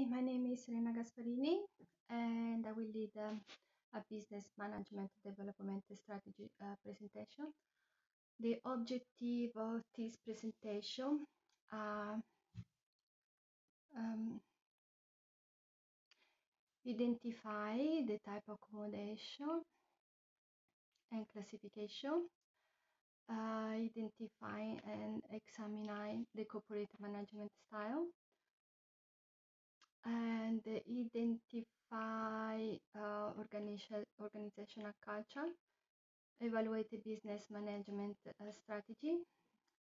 my name is Elena Gasparini and I will lead a business management development strategy presentation. The objective of this presentation identify the type of accommodation and classification, identify and examine the corporate management style, and identify organizational culture, evaluate the business management strategy,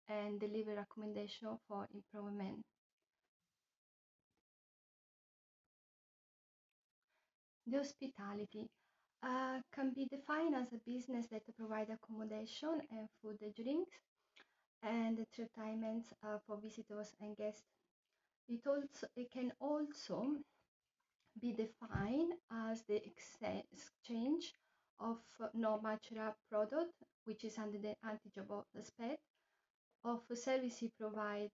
and deliver recommendation for improvement. The hospitality can be defined as a business that provides accommodation and food and drinks and entertainment for visitors and guests. It can also be defined as the exchange of non-material product, which is under the intangible aspect of services provided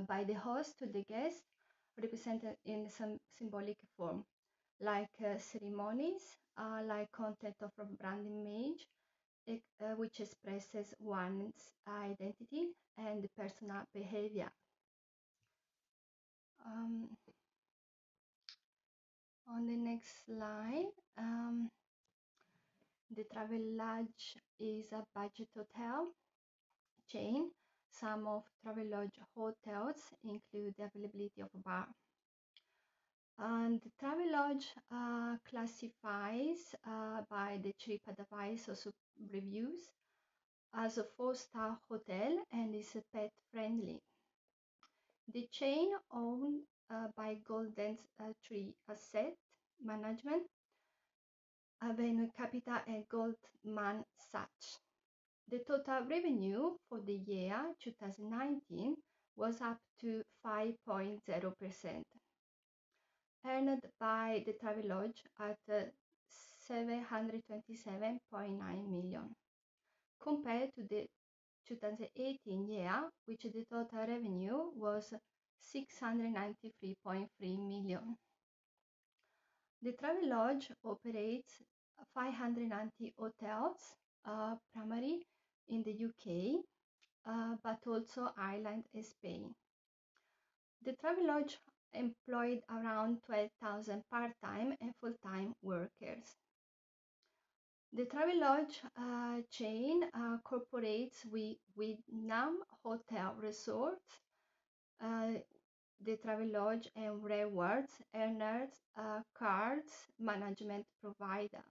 by the host to the guest, represented in some symbolic form, like ceremonies, like content of a brand image, which expresses one's identity and personal behavior. On the next slide, the Travelodge is a budget hotel chain. Some of Travelodge hotels include the availability of a bar. And Travelodge classifies by the TripAdvisor reviews as a 4-star hotel and is pet friendly. The chain owned by Golden Tree Asset Management, Venue Capital and Goldman Sachs. The total revenue for the year 2019 was up to 5.0%, earned by the Travelodge at 727.9 million, compared to the 2018 year, which the total revenue was 693.3 million. The Travelodge operates 590 hotels, primarily in the UK, but also Ireland and Spain. The Travelodge employed around 12,000 part-time and full-time workers. The Travelodge chain cooperates with Nam Hotel Resorts, the Travelodge and Rewards Earners Cards management provider.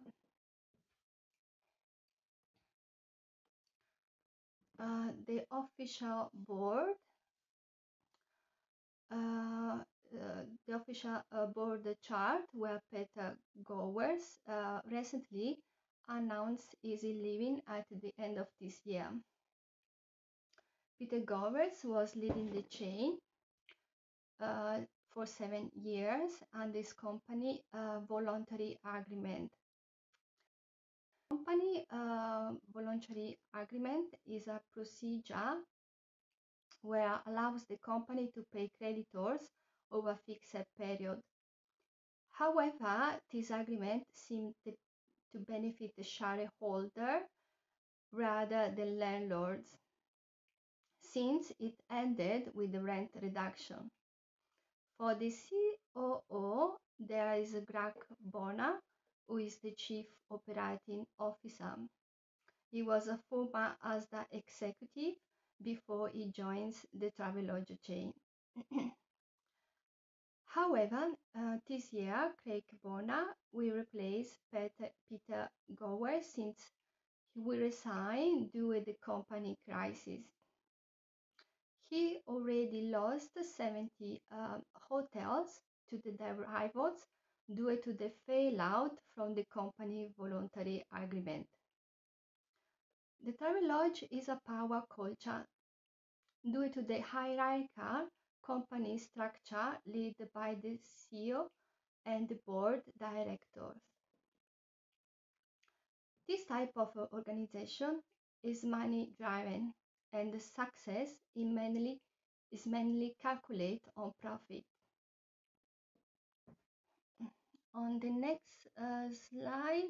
The official board board chart where Peter Gowers recently announced is leaving at the end of this year. Peter Gowers was leading the chain for 7 years and this company voluntary agreement. Company voluntary agreement is a procedure where allows the company to pay creditors over a fixed period. However, this agreement seemed to benefit the shareholder rather than landlords, since it ended with the rent reduction. For the COO, there is Greg Bonner, who is the Chief Operating Officer. He was a former Asda executive before he joins the Travelodge chain. However, this year, Craig Bonner will replace Peter Gowers since he will resign due to the company crisis. He already lost 70 hotels to the rivals due to the fallout from the company voluntary agreement. The Travelodge is a power culture due to the hierarchical company structure led by the CEO and the board directors. This type of organization is money driven, and the success is mainly is mainly calculated on profit. On the next slide,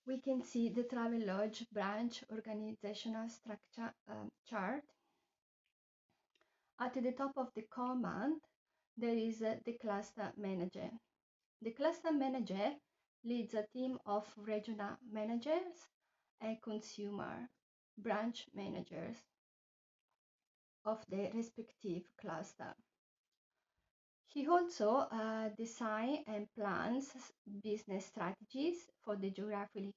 we can see the Travelodge branch organizational structure chart. At the top of the command, there is the cluster manager. The cluster manager leads a team of regional managers and consumer branch managers of the respective cluster. He also designs and plans business strategies for the geographical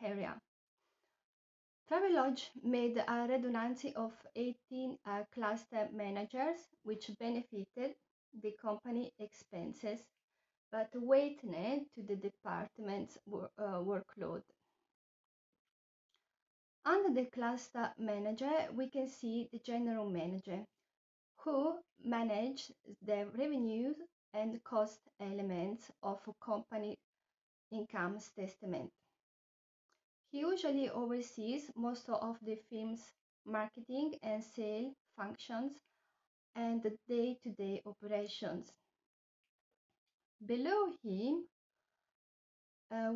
area. Travelodge made a redundancy of 18 cluster managers, which benefited the company expenses, but weighted to the department's workload. Under the cluster manager, we can see the general manager, who manages the revenues and cost elements of a company income statement. He usually oversees most of the firm's marketing and sales functions and the day-to-day operations. Below him,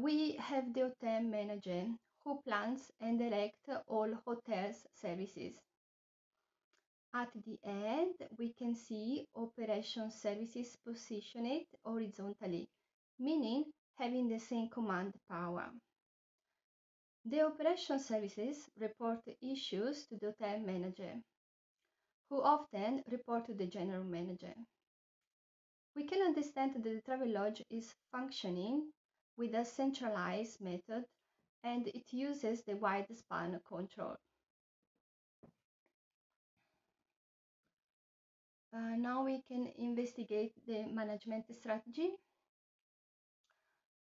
we have the hotel manager, who plans and directs all hotels services. At the end, we can see operation services positioned horizontally, meaning having the same command power. The operation services report issues to the hotel manager, who often report to the general manager. We can understand that the Travelodge is functioning with a centralized method, and it uses the wide span control. Now we can investigate the management strategy.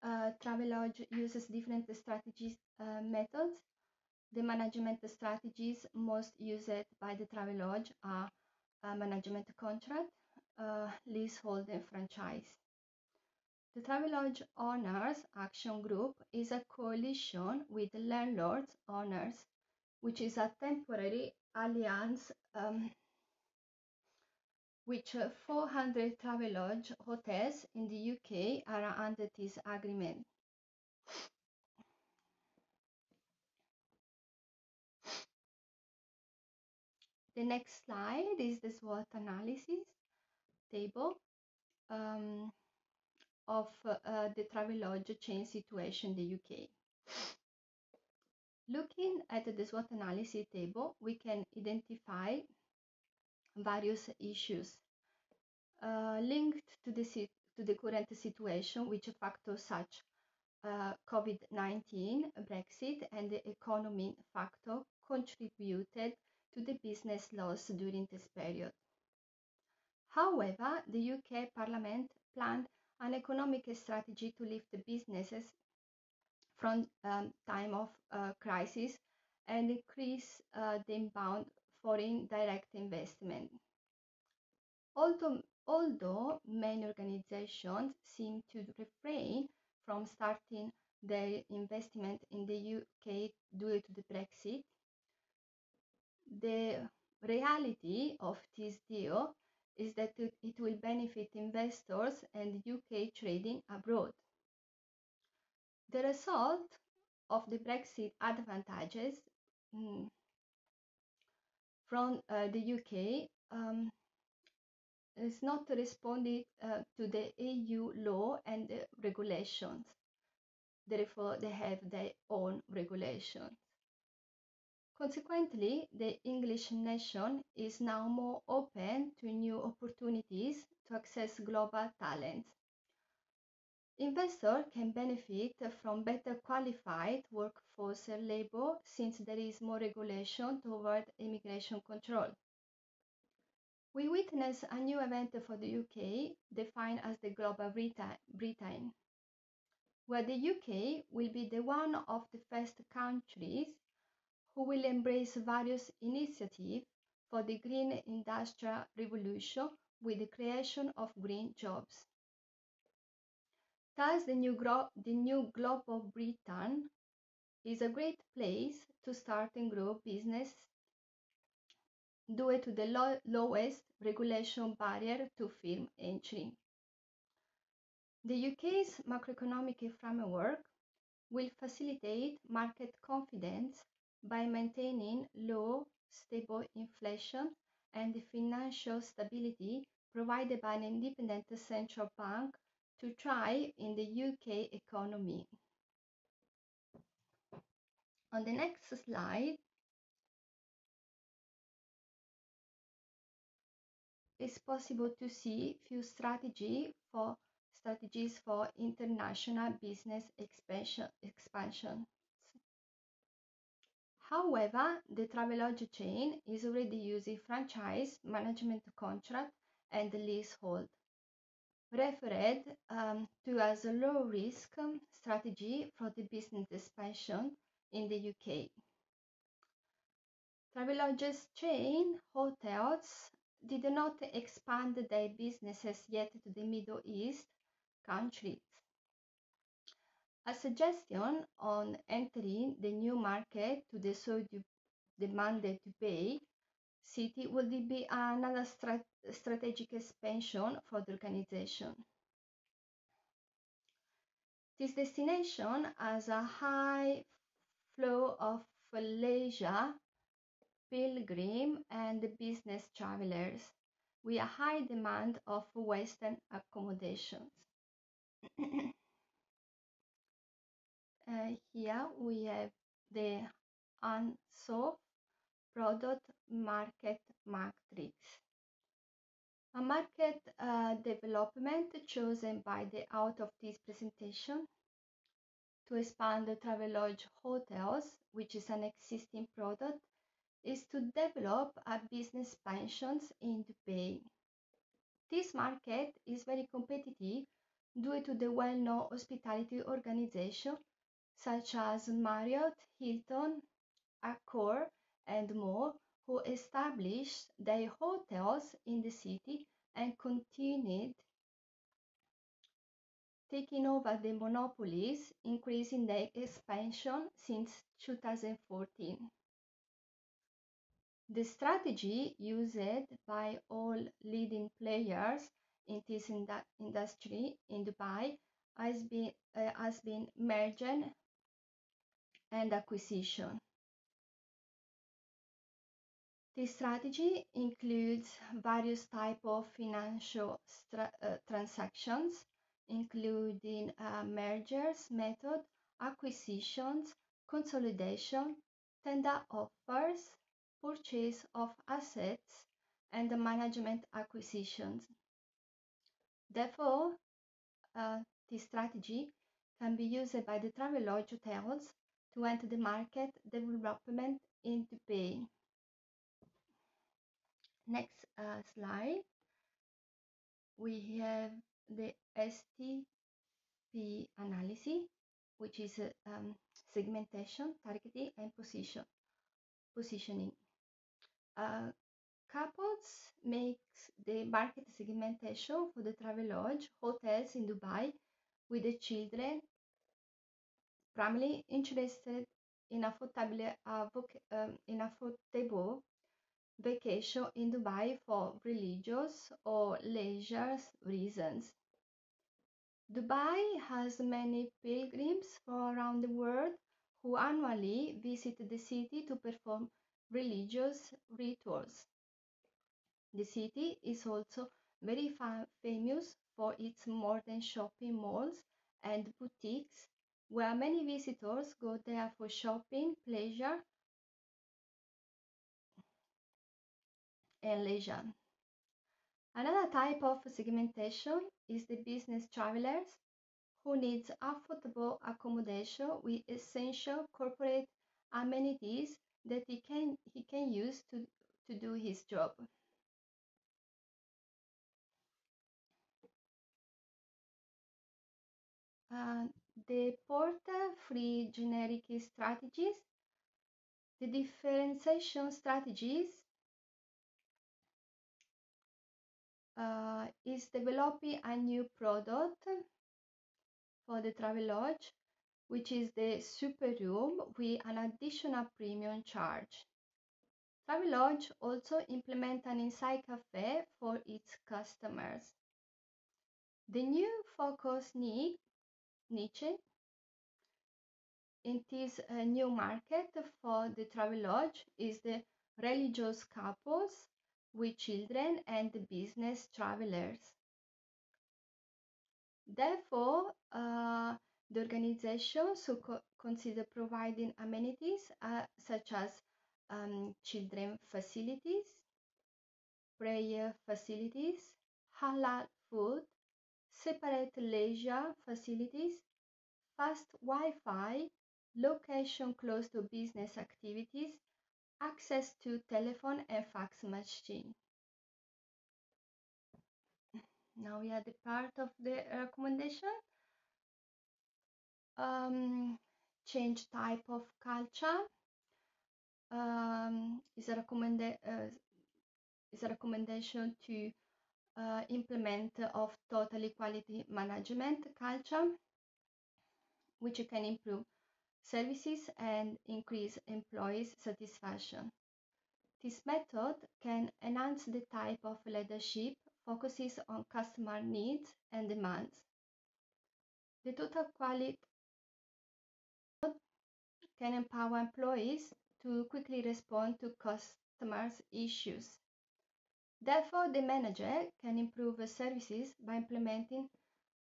Travelodge uses different strategies methods. The management strategies most used by the Travelodge are management contract, leasehold, and franchise. The Travelodge Owners Action Group is a coalition with landlords owners, which is a temporary alliance which 400 Travelodge hotels in the UK are under this agreement. The next slide is the SWOT analysis table of the Travelodge chain situation in the UK. Looking at the SWOT analysis table, we can identify various issues linked to the current situation, which factors such COVID-19, Brexit, and the economic factor contributed to the business loss during this period. However, the UK Parliament planned an economic strategy to lift the businesses from time of crisis and increase the inbound foreign direct investment. Although many organizations seem to refrain from starting their investment in the UK due to the Brexit, the reality of this deal is that it will benefit investors and UK trading abroad. The result of the Brexit advantages from the UK is not responding to the EU law and regulations. Therefore, they have their own regulations. Consequently, the English nation is now more open to new opportunities to access global talents. Investors can benefit from better qualified workforce labor since there is more regulation toward immigration control. We witness a new event for the UK defined as the Global Britain, where the UK will be the one of the first countries who will embrace various initiatives for the green industrial revolution with the creation of green jobs. Thus, the new Global Britain is a great place to start and grow business due to the lowest regulation barrier to firm entry. The UK's macroeconomic framework will facilitate market confidence by maintaining low, stable inflation and the financial stability provided by an independent central bank to thrive in the UK economy. On the next slide, it's possible to see few strategies for international business expansion. However, the Travelodge chain is already using franchise management contract and leasehold, referred to as a low-risk strategy for the business expansion in the UK. Travelodge's chain hotels did not expand their businesses yet to the Middle East countries. A suggestion on entering the new market to the so demanded Dubai city would be another strategic expansion for the organization. This destination has a high flow of leisure, pilgrim, and business travelers, with a high demand of Western accommodations. Here we have the unsolved product market matrix. A market development chosen by the author of this presentation to expand the Travelodge hotels, which is an existing product, is to develop a business expansions in Dubai. This market is very competitive due to the well-known hospitality organizations such as Marriott, Hilton, Accor, and more, who established their hotels in the city and continued taking over the monopolies, increasing their expansion since 2014. The strategy used by all leading players in this industry in Dubai has been merger and acquisition. This strategy includes various types of financial transactions, including mergers method, acquisitions, consolidation, tender offers, purchase of assets, and management acquisitions. Therefore, this strategy can be used by the Travelodge hotels to enter the market development in Dubai. Next slide, we have the STP analysis, which is segmentation, targeting, and positioning. Couples makes the market segmentation for the Travelodge hotels in Dubai with the children primarily interested in affordable vacation in Dubai for religious or leisure reasons. Dubai has many pilgrims from around the world who annually visit the city to perform religious rituals. The city is also very famous for its modern shopping malls and boutiques, where many visitors go there for shopping, pleasure, and leisure. Another type of segmentation is the business travelers who needs affordable accommodation with essential corporate amenities that he can use to do his job. The porter-free generic strategies, the differentiation strategies is developing a new product for the Travelodge which is the super room with an additional premium charge. Travelodge also implements an Insight Cafe for its customers. The new focus niche in this new market for the Travelodge is the religious couples with children and business travelers. Therefore, the organization consider providing amenities such as children facilities, prayer facilities, halal food, separate leisure facilities, fast Wi-Fi, location close to business activities, access to telephone and fax machine. Now we are the part of the recommendation. Change type of culture is a recommendation to implement of total equality management culture, which can improve services and increase employees' satisfaction. This method can enhance the type of leadership focuses on customer needs and demands. The total quality can empower employees to quickly respond to customers' issues. Therefore, the manager can improve services by implementing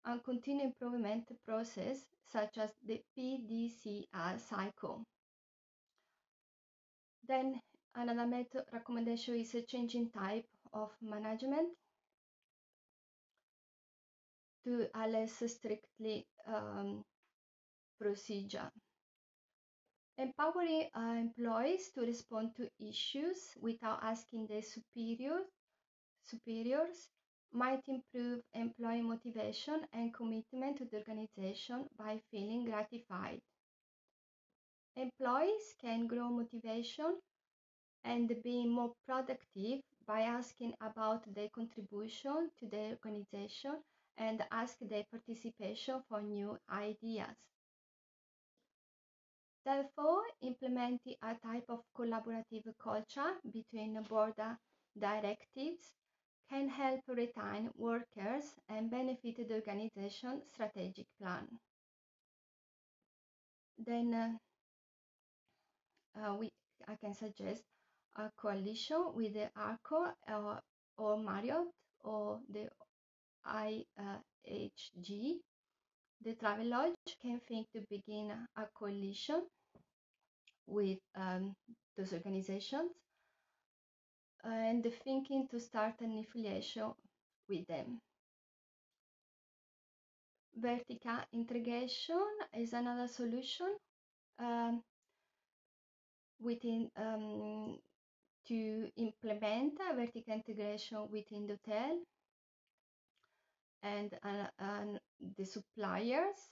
a continuous improvement process such as the PDCA cycle. Then another method recommendation is a changing type of management to a less strictly procedure. Empowering employees to respond to issues without asking their superiors might improve employee motivation and commitment to the organization by feeling gratified. Employees can grow motivation and be more productive by asking about their contribution to the organization and ask their participation for new ideas. Therefore, implementing a type of collaborative culture between board directives can help retain workers and benefit the organization's strategic plan. Then I can suggest a coalition with the Arco or Marriott or the IHG. The Travelodge can think to begin a coalition with those organizations and thinking to start an affiliation with them. Vertical integration is another solution within to implement a vertical integration within the hotel and the suppliers.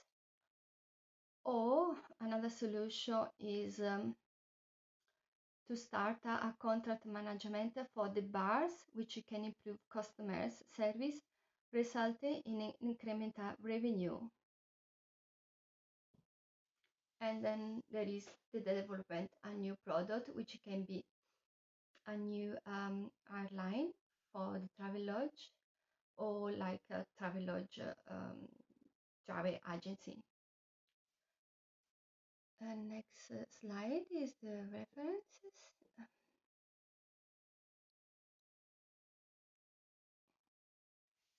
Or another solution is to start a contract management for the bars, which can improve customers' service, resulting in an incremental revenue. And then there is the development a new product, which can be a new airline for the Travelodge or like a Travelodge travel agency. And next slide is the references.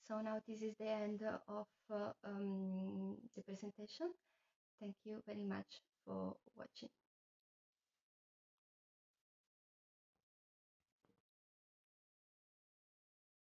So now this is the end of the presentation. Thank you very much for watching.